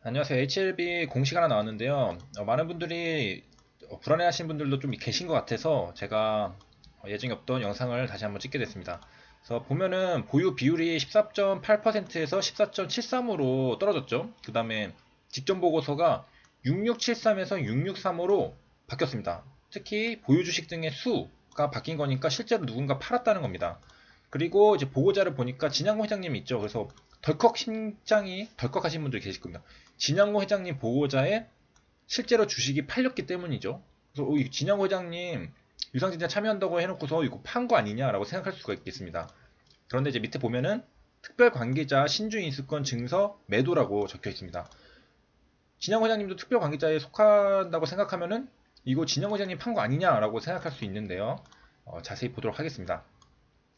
안녕하세요. HLB 공식 하나 나왔는데요. 많은 분들이 불안해하시는 분들도 좀 계신 것 같아서 제가 예정에 없던 영상을 다시 한번 찍게 됐습니다. 그래서 보면은 보유 비율이 14.8%에서 14.73으로 떨어졌죠. 그 다음에 직전 보고서가 6673에서 663으로 바뀌었습니다. 특히 보유 주식 등의 수가 바뀐 거니까 실제로 누군가 팔았다는 겁니다. 그리고 이제 보고자를 보니까 진양호 회장님이 있죠. 그래서 덜컥 심장이 덜컥하신 분들이 계실 겁니다. 진양호 회장님 보고자에 실제로 주식이 팔렸기 때문이죠. 그래서 이 진양호 회장님 유상증자 참여한다고 해놓고서 이거 판 거 아니냐라고 생각할 수가 있겠습니다. 그런데 이제 밑에 보면은 특별 관계자 신주 인수권 증서 매도라고 적혀 있습니다. 진양호 회장님도 특별 관계자에 속한다고 생각하면은 이거 진양호 회장님 판 거 아니냐라고 생각할 수 있는데요. 자세히 보도록 하겠습니다.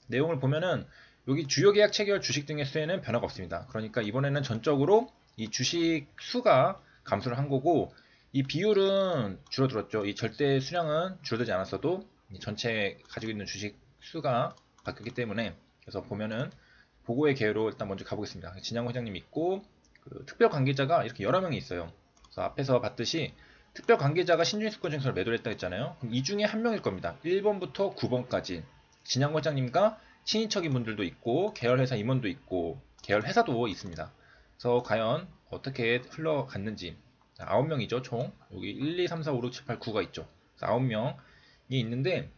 내용을 보면은 여기 주요 계약 체결 주식 등의 수에는 변화가 없습니다. 그러니까 이번에는 전적으로 이 주식 수가 감소를 한 거고 이 비율은 줄어들었죠. 이 절대 수량은 줄어들지 않았어도 전체 가지고 있는 주식 수가 바뀌었기 때문에 그래서 보면은 보고의 개요로 일단 먼저 가보겠습니다. 진양호 회장님 있고 그 특별 관계자가 이렇게 여러 명이 있어요. 그래서 앞에서 봤듯이 특별 관계자가 신주인수권 증서를 매도를 했다 했잖아요. 그럼 이 중에 한 명일 겁니다. 1번부터 9번까지 진양호 회장님과 친인척인 분들도 있고 계열회사 임원도 있고 계열회사도 있습니다. 그래서 과연 어떻게 흘러갔는지 9명이죠 총. 여기 1, 2, 3, 4, 5, 6, 7, 8, 9가 있죠. 9명이 있는데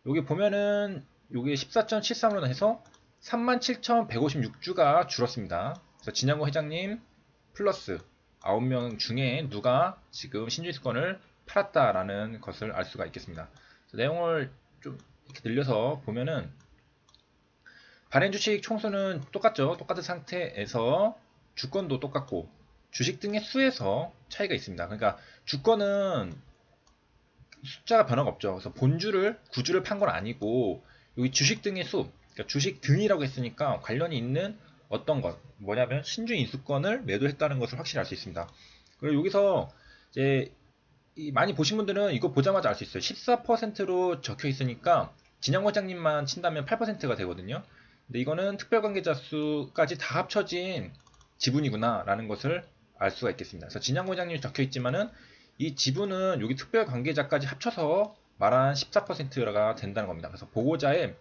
여기 보면은 여기 14.73으로 해서 37,156주가 줄었습니다. 그래서 진양호 회장님 플러스 9명 중에 누가 지금 신주식권을 팔았다라는 것을 알 수가 있겠습니다. 내용을 좀 이렇게 늘려서 보면은 발행 주식 총수는 똑같죠. 똑같은 상태에서 주권도 똑같고 주식 등의 수에서 차이가 있습니다. 그러니까 주권은 숫자가 변화가 없죠. 그래서 본주를 구주를 판 건 아니고 여기 주식 등의 수, 그러니까 주식 등이라고 했으니까 관련이 있는 어떤 것 뭐냐면 신주 인수권을 매도했다는 것을 확실히 알 수 있습니다. 그리고 여기서 이제 많이 보신 분들은 이거 보자마자 알 수 있어요. 14%로 적혀 있으니까 진양 과장님만 친다면 8%가 되거든요. 근데 이거는 특별관계자 수까지 다 합쳐진 지분이구나 라는 것을 알 수가 있겠습니다. 그래서 진양 과장님이 적혀 있지만은 이 지분은 여기 특별관계자까지 합쳐서 말한 14%가 된다는 겁니다. 그래서 보고자의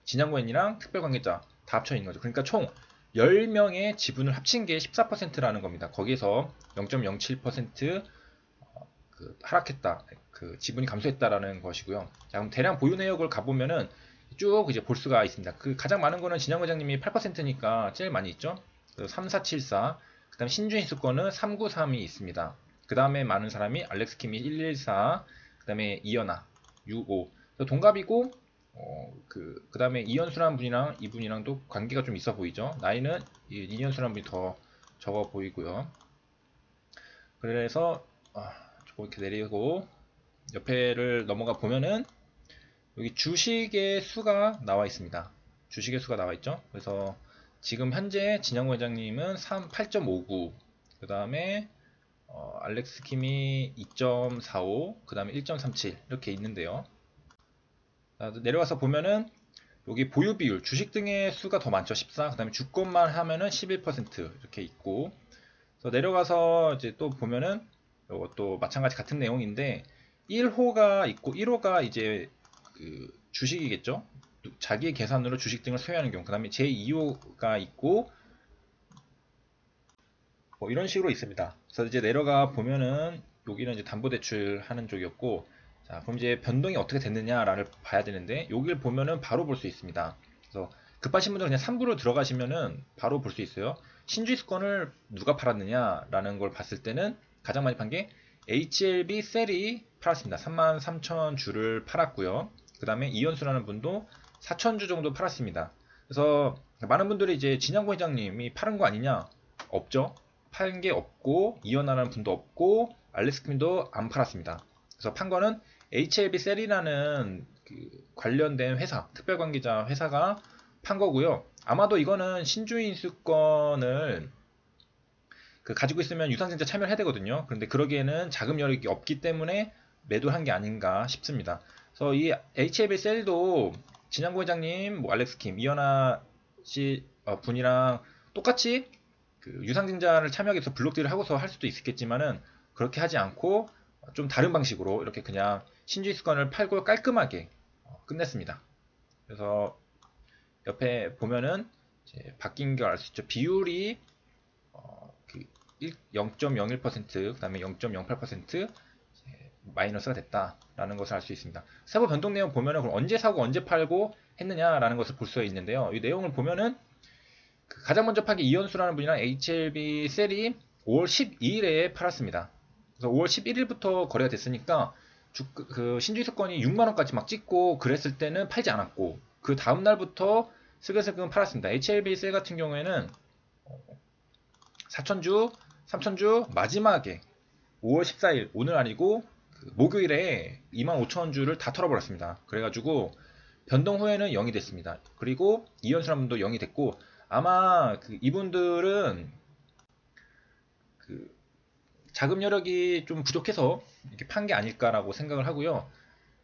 진양고인이랑 특별관계자 다 합쳐 있는 거죠. 그러니까 총 10명의 지분을 합친 게 14%라는 겁니다. 거기서 0.07% 하락했다, 그 지분이 감소했다라는 것이고요. 자, 그럼 대량 보유 내역을 가보면은 쭉 이제 볼 수가 있습니다. 그 가장 많은 거는 진양 회장님이 8%니까 제일 많이 있죠. 3474, 그 다음에 신주인수권은 393이 있습니다. 그 다음에 많은 사람이 알렉스 킴이 114, 그 다음에 이연아 65. 동갑이고 그 다음에 이현수라는 분이랑 이분이랑도 관계가 좀 있어 보이죠. 나이는 이현수라는 분이 더 적어 보이고요. 그래서 조금 이렇게 내리고 옆에를 넘어가 보면은 여기 주식의 수가 나와 있습니다. 주식의 수가 나와 있죠. 그래서 지금 현재 진양호 회장님은 8.59, 그 다음에 알렉스 킴이 2.45, 그 다음에 1.37 이렇게 있는데요. 내려가서 보면은 여기 보유 비율, 주식 등의 수가 더 많죠. 14, 그 다음에 주권만 하면은 11% 이렇게 있고, 그래서 내려가서 이제 또 보면은 이것도 마찬가지 같은 내용인데 1호가 있고 1호가 이제 그 주식이겠죠. 자기 계산으로 주식 등을 소유하는 경우. 그 다음에 제2호가 있고 뭐 이런 식으로 있습니다. 그래서 이제 내려가 보면은 여기는 이제 담보대출 하는 쪽이었고, 자 그럼 이제 변동이 어떻게 됐느냐를 봐야 되는데 여기를 보면은 바로 볼 수 있습니다. 그래서 급하신 분들 그냥 3부로 들어가시면은 바로 볼 수 있어요. 신주수권을 누가 팔았느냐라는 걸 봤을 때는 가장 많이 판 게 HLB 셀이 팔았습니다. 33,000주를 팔았고요. 그 다음에 이현수라는 분도 4,000주 정도 팔았습니다. 그래서 많은 분들이 이제 진양고 회장님이 팔은 거 아니냐? 없죠. 팔은 게 없고 이현아라는 분도 없고 알렉스킴도 안 팔았습니다. 그래서 판 거는 HLB 셀이라는 그 관련된 회사, 특별관계자 회사가 판 거고요. 아마도 이거는 신주인수권을 그 가지고 있으면 유상증자 참여를 해야 되거든요. 그런데 그러기에는 자금 여력이 없기 때문에 매도한 게 아닌가 싶습니다. 그래서 이 HLB 셀도 진양고 회장님, 뭐 알렉스킴, 이현아 씨 분이랑 똑같이 그 유상증자를 참여하기 위해서 블록딜을 하고서 할 수도 있겠지만은 그렇게 하지 않고 좀 다른 방식으로 이렇게 그냥 신주입수권을 팔고 깔끔하게 끝냈습니다. 그래서 옆에 보면은 이제 바뀐 걸 알 수 있죠. 비율이 그 0.01%, 그 다음에 0.08% 마이너스가 됐다라는 것을 알 수 있습니다. 세부 변동 내용 보면은 그럼 언제 사고 언제 팔고 했느냐라는 것을 볼 수가 있는데요. 이 내용을 보면은 그 가장 먼저 판게 이현수라는 분이랑 HLB 셀이 5월 12일에 팔았습니다. 그래서 5월 11일부터 거래가 됐으니까 그 신주입수권이 6만원까지 막 찍고 그랬을 때는 팔지 않았고 그 다음 날부터 슬금슬금 팔았습니다. HLB 셀 같은 경우에는 4천주, 3천주 마지막에 5월 14일 오늘 아니고 그 목요일에 25,000주를 다 털어버렸습니다. 그래가지고 변동 후에는 0이 됐습니다. 그리고 이현수라는 분도 0이 됐고 아마 그 이분들은 그 자금 여력이 좀 부족해서 이렇게 판 게 아닐까라고 생각을 하고요.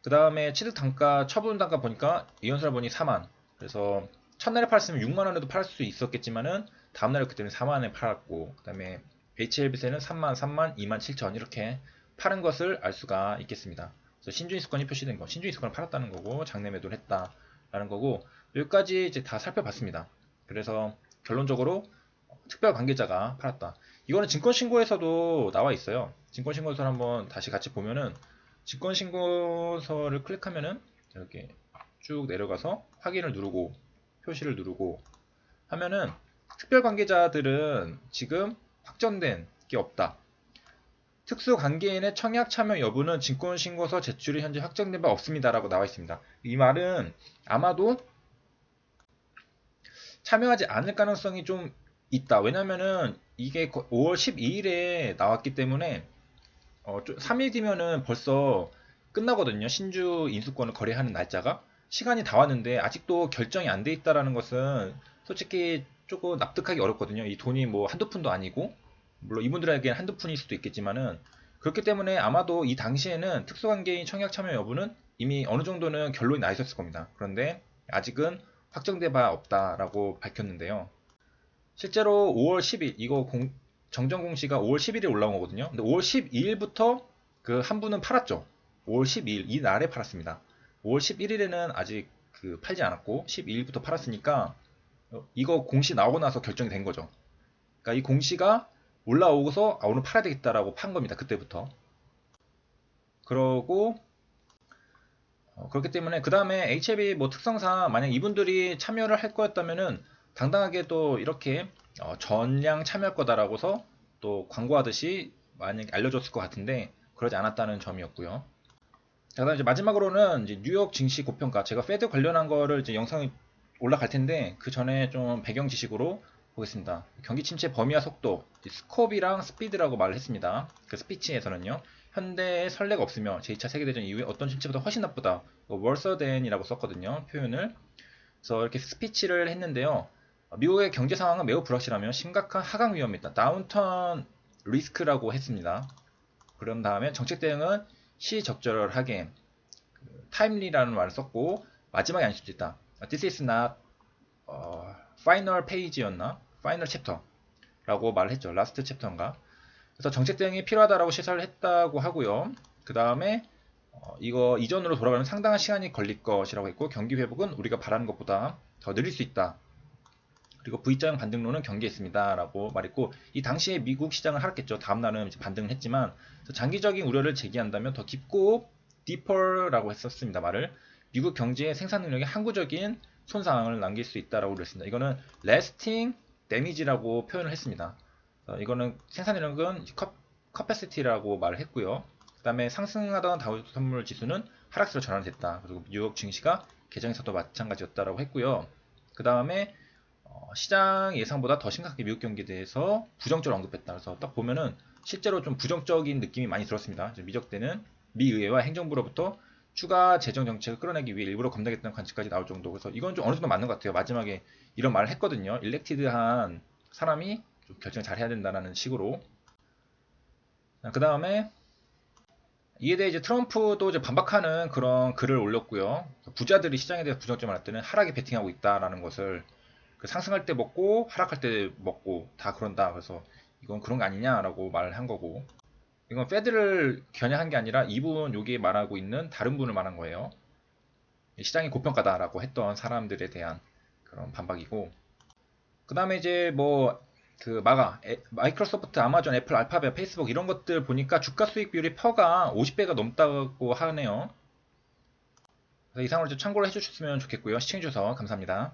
그 다음에 취득 단가, 처분 단가 보니까 이현수라 보니 4만. 그래서 첫날에 팔았으면 6만 원에도 팔 수 있었겠지만은 다음날에 그때는 4만 원에 팔았고, 그 다음에 HLB세는 3만, 3만, 2만 7천 이렇게 파는 것을 알 수가 있겠습니다. 그래서 신주입수권이 표시된 거, 신주입수권을 팔았다는 거고, 장내 매도를 했다라는 거고, 여기까지 이제 다 살펴봤습니다. 그래서 결론적으로 특별 관계자가 팔았다. 이거는 증권신고에서도 나와 있어요. 증권신고서를 한번 다시 같이 보면은 증권신고서를 클릭하면은 이렇게 쭉 내려가서 확인을 누르고 표시를 누르고 하면은 특별 관계자들은 지금 확정된 게 없다. 특수관계인의 청약 참여 여부는 증권신고서 제출이 현재 확정된 바 없습니다라고 나와 있습니다. 이 말은 아마도 참여하지 않을 가능성이 좀 있다. 왜냐면은 이게 5월 12일에 나왔기 때문에 3일 뒤면은 벌써 끝나거든요. 신주 인수권을 거래하는 날짜가. 시간이 다 왔는데 아직도 결정이 안 돼 있다라는 것은 솔직히 조금 납득하기 어렵거든요. 이 돈이 뭐 한두 푼도 아니고 물론 이분들에게는 한두 푼일 수도 있겠지만은 그렇기 때문에 아마도 이 당시에는 특수관계인 청약 참여 여부는 이미 어느 정도는 결론이 나 있었을 겁니다. 그런데 아직은 확정돼 봐 없다라고 밝혔는데요. 실제로 5월 10일 이거 정정 공시가 5월 11일에 올라온 거거든요. 근데 5월 12일부터 그 한 분은 팔았죠. 5월 12일 이 날에 팔았습니다. 5월 11일에는 아직 그 팔지 않았고 12일부터 팔았으니까 이거 공시 나오고 나서 결정이 된 거죠. 그러니까 이 공시가 올라오고서 오늘 팔아야 되겠다라고 판 겁니다. 그때부터. 그러고 그렇기 때문에 그 다음에 HLB 뭐 특성상 만약 이분들이 참여를 할 거였다면은 당당하게 또 이렇게 전량 참여할 거다라고서 또 광고하듯이 만약 알려줬을 것 같은데 그러지 않았다는 점이었고요. 자, 그다음 이제 마지막으로는 이제 뉴욕 증시 고평가 제가 페드 관련한 거를 이제 영상이 올라갈 텐데 그 전에 좀 배경 지식으로 보겠습니다. 경기 침체 범위와 속도, 스콥이랑 스피드라고 말을 했습니다. 그 스피치에서는요. 현대의 선례가 없으며 제2차 세계대전 이후에 어떤 침체보다 훨씬 나쁘다. worse than이라고 썼거든요. 표현을. 그래서 이렇게 스피치를 했는데요. 미국의 경제 상황은 매우 불확실하며 심각한 하강 위험이 있다. 다운턴 리스크라고 했습니다. 그런 다음에 정책 대응은 시적절하게 timely라는 말을 썼고 마지막에 안 쓸 수 있다. This is not final page였나? final chapter라고 말을 했죠. last chapter인가? 그래서 정책 대응이 필요하다라고 시사를 했다고 하고요. 그 다음에 이거 이전으로 돌아가면 상당한 시간이 걸릴 것이라고 했고 경기 회복은 우리가 바라는 것보다 더 느릴 수 있다. 그리고 V자형 반등론은 경계했습니다. 라고 말했고 이 당시에 미국 시장을 하락했죠. 다음날은 이제 반등을 했지만 장기적인 우려를 제기한다면 더 깊고 deeper라고 했었습니다. 말을 미국 경제의 생산 능력에 항구적인 손상을 남길 수 있다라고 그랬습니다. 이거는 lasting damage라고 표현을 했습니다. 이거는 생산 능력은 capacity라고 말을 했고요. 그 다음에 상승하던 다우 선물 지수는 하락세로 전환됐다. 그리고 뉴욕 증시가 개정에서도 마찬가지였다라고 했고요. 그 다음에 시장 예상보다 더 심각하게 미국 경기에 대해서 부정적으로 언급했다. 그래서 딱 보면은 실제로 좀 부정적인 느낌이 많이 들었습니다. 미적대는 미 의회와 행정부로부터 추가 재정 정책을 끌어내기 위해 일부러 검토했다는 관측까지 나올 정도. 그래서 이건 좀 어느 정도 맞는 것 같아요. 마지막에 이런 말을 했거든요. 일렉티드한 사람이 좀 결정을 잘 해야 된다는 식으로. 그 다음에 이에 대해 이제 트럼프도 이제 반박하는 그런 글을 올렸고요. 부자들이 시장에 대해서 부정점을 할 때는 하락에 베팅하고 있다라는 것을 그 상승할 때 먹고 하락할 때 먹고 다 그런다. 그래서 이건 그런 거 아니냐라고 말을 한 거고. 이건 페드를 겨냥한 게 아니라 이분 여기에 말하고 있는 다른 분을 말한 거예요. 시장이 고평가다라고 했던 사람들에 대한 그런 반박이고. 그 다음에 이제 뭐 그 마이크로소프트, 아마존, 애플, 알파벳, 페이스북 이런 것들 보니까 주가 수익 비율이 퍼가 50배가 넘다고 하네요. 그래서 이상으로 좀 참고를 해주셨으면 좋겠고요. 시청해주셔서 감사합니다.